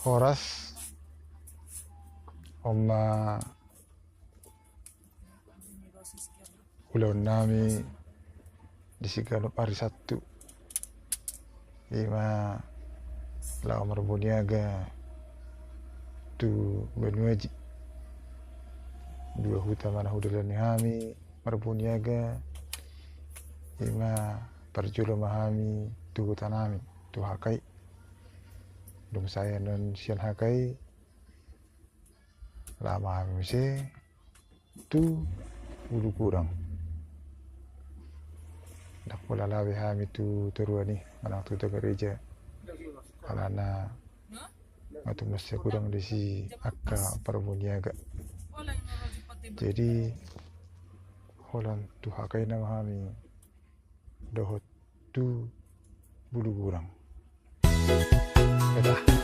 horas oma ulon nami di Sigalop hari Sabtu ima lau marbuniaga tu benuaji dua huta mana hudulani hami marbuniaga ima perjulo mahami tu hutanami tu hakai dum saya non sian hakai lama hami se tu ulu kurang dak pula lawe hami tu terua ni anak tu gereja alana atau masih kurang di si akka perbuniaga jadi holan tu hakai nama hami dohot tu bulu kurang dah.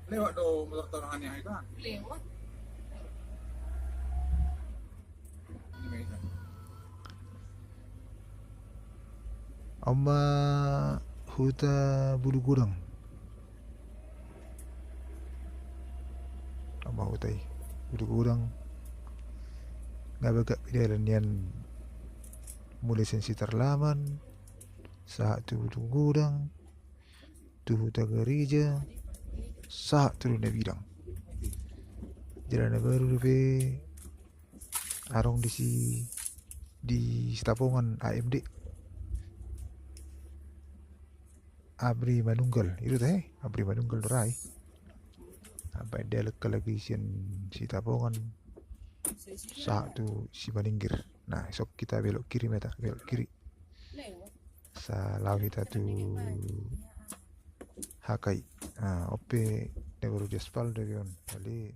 Lewat do motor tarangannya itu kan. Lewat. Ini Medan. Oma huta bulu gudang. Oma hutai bulu gudang. Nggak bagak pidalan yan mulai sensi terlaman. Saat tu bulu gudang. Tu huta gereja. Saat tu na bidang. Jalan baru lebih arong di Setapongan AMD Abri Manunggal itu teh Abri Manunggal Rai sampai dia leka lagi si Tapongan satu si Maningir. Nah esok kita belok kiri meta belok kiri salah kita tu Hakai. Nah ope baru jaspal dari on kali